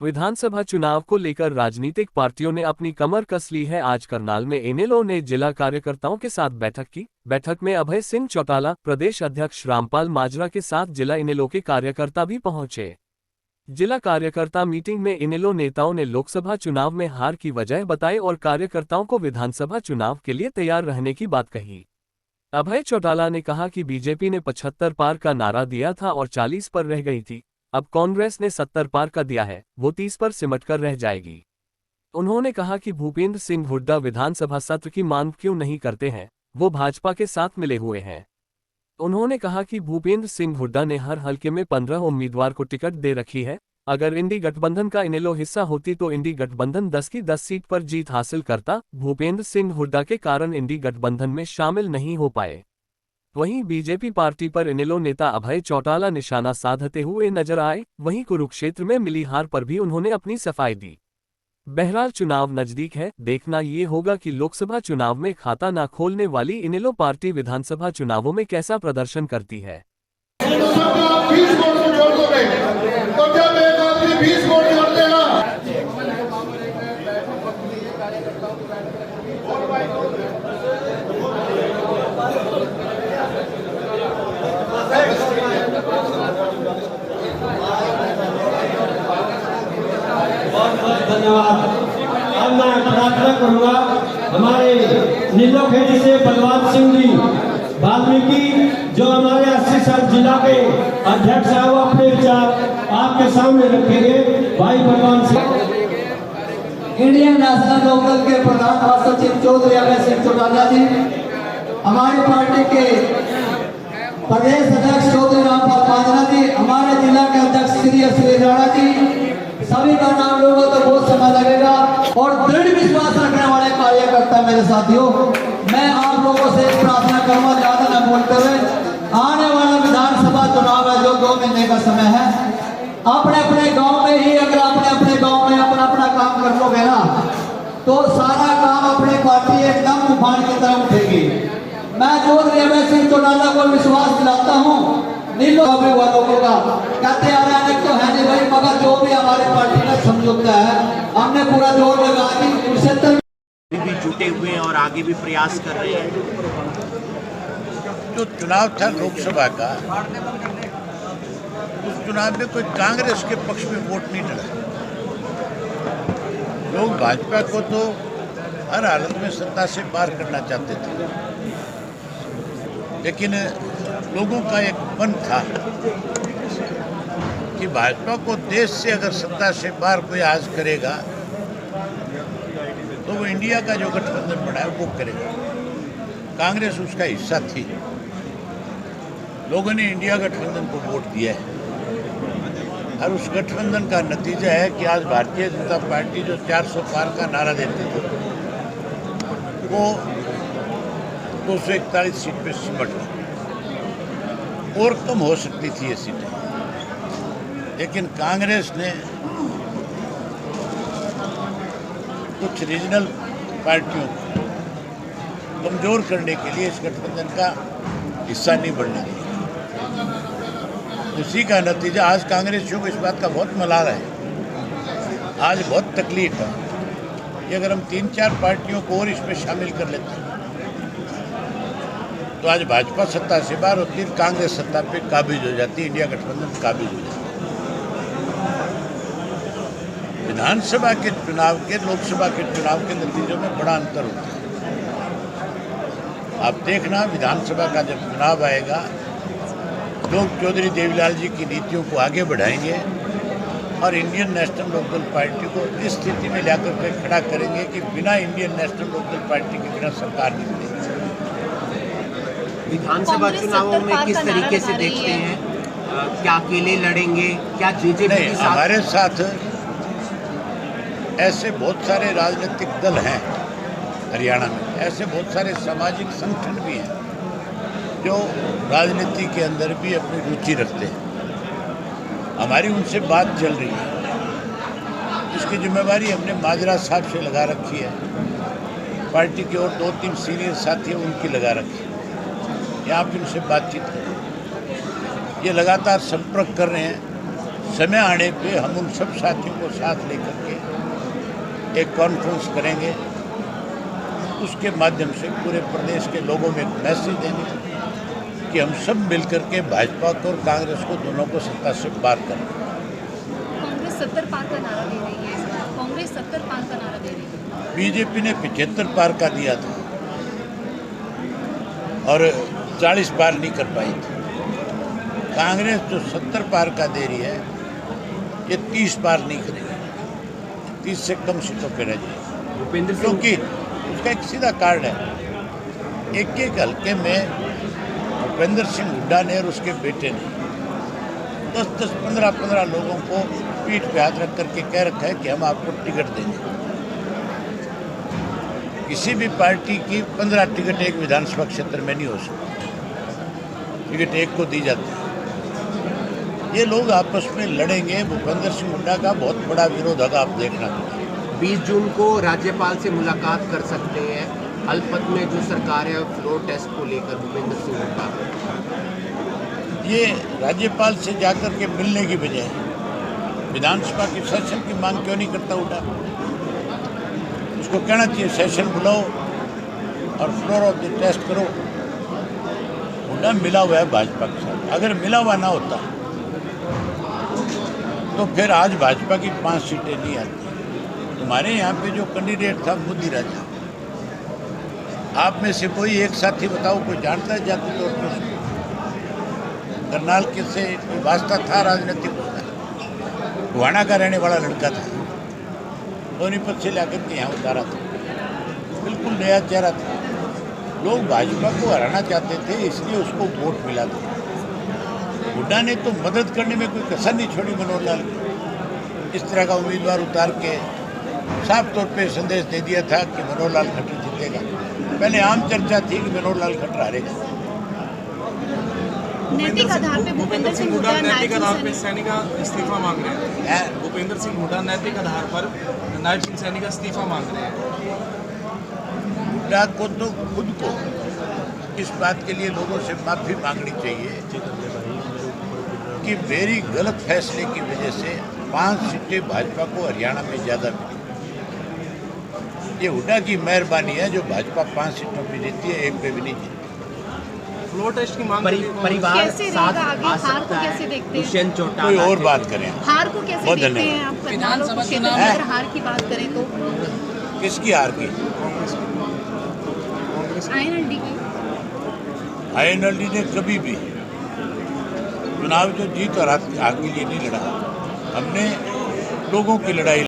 विधानसभा चुनाव को लेकर राजनीतिक पार्टियों ने अपनी कमर कस ली है। आज करनाल में इनेलो ने जिला कार्यकर्ताओं के साथ बैठक की। बैठक में अभय सिंह चौटाला, प्रदेश अध्यक्ष रामपाल माजरा के साथ जिला इनेलो के कार्यकर्ता भी पहुंचे। जिला कार्यकर्ता मीटिंग में इनेलो नेताओं ने लोकसभा चुनाव में हार की वजह बताई और कार्यकर्ताओं को विधानसभा चुनाव के लिए तैयार रहने की बात कही। अभय चौटाला ने कहा कि बीजेपी ने 75 पार का नारा दिया था और 40 पर रह गई थी। अब कांग्रेस ने 70 पार का दिया है, वो 30 पर सिमटकर रह जाएगी। उन्होंने कहा कि भूपेंद्र सिंह हुड्डा विधानसभा सत्र की मांग क्यों नहीं करते हैं, वो भाजपा के साथ मिले हुए हैं। उन्होंने कहा कि भूपेंद्र सिंह हुड्डा ने हर हलके में 15 उम्मीदवार को टिकट दे रखी है। अगर इंडी गठबंधन का इनेलो हिस्सा होती तो इंडी गठबंधन 10 की 10 सीट पर जीत हासिल करता। भूपेंद्र सिंह हुड्डा के कारण इंडी गठबंधन में शामिल नहीं हो पाए। वहीं बीजेपी पार्टी पर इनेलो नेता अभय चौटाला निशाना साधते हुए नजर आए। वहीं कुरुक्षेत्र में मिली हार पर भी उन्होंने अपनी सफाई दी। बहरहाल चुनाव नजदीक है, देखना ये होगा कि लोकसभा चुनाव में खाता न खोलने वाली इनेलो पार्टी विधानसभा चुनावों में कैसा प्रदर्शन करती है। धन्यवाद। अब मैं प्रार्थना करूंगा हमारे नीलोखेड़ी से बलवंत सिंह जी वाल्मीकि जो हमारे 80 साल जिला के अध्यक्ष है, वो अपने विचार आपके सामने रखेंगे। भाई बलवंत सिंह। इंडियन नेशनल लोकदल के प्रधान महासचिव चौधरी अभय सिंह चौटाला जी, हमारी पार्टी के प्रदेश अध्यक्ष चौधरी रामपाल माजरा जी, हमारे जिला के अध्यक्ष श्री अश्विनी राणा जी, सभी का नाम लोगों तो बहुत समय लगेगा और दृढ़ विश्वास रखने वाले कार्यकर्ता मेरे साथियों, मैं आप लोगों से प्रार्थना करूंगा ज्यादा न बोलते हुए, आने वाला विधानसभा चुनाव है जो 2 महीने का समय है, अपने अपने गांव में ही अगर अपने गांव में अपना अपना काम कर लोगे ना तो सारा काम अपनी पार्टी एकदम तूफान की तरह उठेगी। मैं चौधरी अभय सिंह चौटाला को विश्वास दिलाता हूँ। लोगों का कहते आ रहे हैं तो है नहीं भाई, मगर जो भी हमारी पार्टी का समझौता है हमने पूरा जोर लगा दी। कुरुक्षेत्र भी जुटे हुए हैं और आगे भी प्रयास कर रहे हैं। जो चुनाव था लोकसभा का, उस चुनाव में कोई कांग्रेस के पक्ष में वोट नहीं डला। लोग भाजपा को तो हर हालत में सत्ता से पार करना चाहते थे, लेकिन लोगों का एक मन था कि भाजपा को देश से अगर सत्ता से पार कोई आज करेगा तो वो इंडिया का जो गठबंधन बना है वो करेगा। कांग्रेस उसका हिस्सा थी। लोगों ने इंडिया गठबंधन को वोट दिया है और उस गठबंधन का नतीजा है कि आज भारतीय जनता पार्टी जो 400 पार का नारा देते थे वो 241 सीट पे सिमट गई। और कम हो सकती थी ये सीटें, लेकिन कांग्रेस ने कुछ रीजनल पार्टियों को कमजोर करने के लिए इस गठबंधन का हिस्सा नहीं बनने दिया। उसी का नतीजा आज कांग्रेसियों को इस बात का बहुत मलाल है, आज बहुत तकलीफ है कि अगर हम 3-4 पार्टियों को और इसमें शामिल कर लेते हैं तो आज भाजपा सत्ता से बाहर होती, कांग्रेस सत्ता पे काबिज हो जाती, इंडिया गठबंधन काबिज हो जाती। विधानसभा के चुनाव के लोकसभा के चुनाव के नतीजों में बड़ा अंतर होता है। आप देखना, विधानसभा का जब चुनाव आएगा लोग चौधरी देवीलाल जी की नीतियों को आगे बढ़ाएंगे और इंडियन नेशनल लोकदल पार्टी को इस स्थिति में लाकर के खड़ा करेंगे कि बिना इंडियन नेशनल लोकदल पार्टी के बिना सरकार नहीं बनेगी। विधानसभा चुनावों में किस तरीके से देखते हैं? क्या अकेले लड़ेंगे? क्या जेजेपी के साथ? हमारे साथ ऐसे बहुत सारे राजनीतिक दल हैं हरियाणा में, ऐसे बहुत सारे सामाजिक संगठन भी हैं जो राजनीति के अंदर भी अपनी रुचि रखते हैं। हमारी उनसे बात चल रही है, इसकी जिम्मेवारी हमने माजरा साहब से लगा रखी है, पार्टी के और 2-3 सीनियर साथी उनकी लगा रखी है। यहाँ पर उनसे बातचीत करें, ये लगातार संपर्क कर रहे हैं समय आने पे हम उन सब साथियों को साथ लेकर के एक कॉन्फ्रेंस करेंगे। उसके माध्यम से पूरे प्रदेश के लोगों में एक मैसेज देंगे कि हम सब मिलकर के भाजपा को और कांग्रेस को दोनों को सत्ता से पार करें। कांग्रेस 70 पार का नारा दे रही है इस बार। कांग्रेस 70 पार का नारा दे रही है। बीजेपी ने 75 पार का दिया था और 40 पार नहीं कर पाई थी। कांग्रेस जो 70 पार का दे रही है, ये 30 पार नहीं करेगी, 30 से कम सीटों पर रह जाएगी। भूपेंद्र सिंह क्योंकि उसका एक सीधा कार्ड है, एक एक हल्के में भूपेंद्र सिंह हुड्डा ने और उसके बेटे ने 10-10, 15-15 लोगों को पीठ पे हाथ रख करके कह रखा है कि हम आपको टिकट देंगे। किसी भी पार्टी की 15 टिकट एक विधानसभा क्षेत्र में नहीं हो सकती, टिकट एक को दी जाती है। ये लोग आपस में लड़ेंगे। भूपेंद्र सिंह हुड्डा का बहुत बड़ा विरोध होगा, आप देखना। 20 जून को राज्यपाल से मुलाकात कर सकते हैं। अल्पत में जो सरकार है फ्लोर टेस्ट को लेकर भूपेंद्र सिंह हुड्डा, ये राज्यपाल से जाकर के मिलने की बजाय विधानसभा के सेशन की मांग क्यों नहीं करता हुड्डा? उसको कहना चाहिए सेशन बुलाओ और फ्लोर ऑफ द टेस्ट करो। हुड्डा मिला हुआ है भाजपा के साथ, अगर मिला हुआ ना होता तो फिर आज भाजपा की 5 सीटें नहीं आती। तुम्हारे यहाँ पे जो कैंडिडेट था बुद्धि राजा, आप में से कोई एक साथी बताओ, कोई जानता है जाति तौर पर? करनाल के से कोई वास्ता था राजनीतिक? गुहाना का रहने वाला लड़का था, सोनीपत से लाकर के यहाँ उतारा था, बिल्कुल नया चेहरा था। लोग भाजपा को हराना चाहते थे, इसलिए उसको वोट मिला था। हुड्डा ने तो मदद करने में कोई कसर नहीं छोड़ी मनोहर लाल की। इस तरह का उम्मीदवार उतार के साफ तौर पे संदेश दे दिया था कि मनोहर लाल खट्टर जीतेगा। पहले आम चर्चा थी कि मनोहर लाल खट्टर हारेगा। नैतिक आधार पे भूपेंद्र सिंह हुड्डा नैतिक आधार पर सैनी का इस्तीफा मांग रहे हैं। भूपेंद्र सिंह हुड्डा नैतिक आधार पर नायब सिंह सैनी का इस्तीफा मांग रहे हैं। हुड्डा को तो खुद को इस बात के लिए लोगों से माफी मांगनी चाहिए कि मेरी गलत फैसले की वजह से 5 सीटें भाजपा को हरियाणा में ज़्यादा मिली। ये हुड्डा की मेहरबानी है जो भाजपा 5 सीटों पे जीती है, एक पे भी नहीं जीती। फ्लोर टेस्ट की मांग परिवार कैसे साथ रहेगा आगे? आ हार सकता को कैसे है। देखते हैं? दुष्यंत कोई चौटाला और बात करें। हार को कैसे बहुत देखते हैं धन्यवाद। आप? करनाल और कुरुक्षेत्र में अगर हार की बात करें तो किसकी हार की? आईएनएलडी की। आईएनएलडी ने कभी भी चुनाव जो जीत और हार के लिए नहीं लड़ा। हमने लोगों की लड़ाई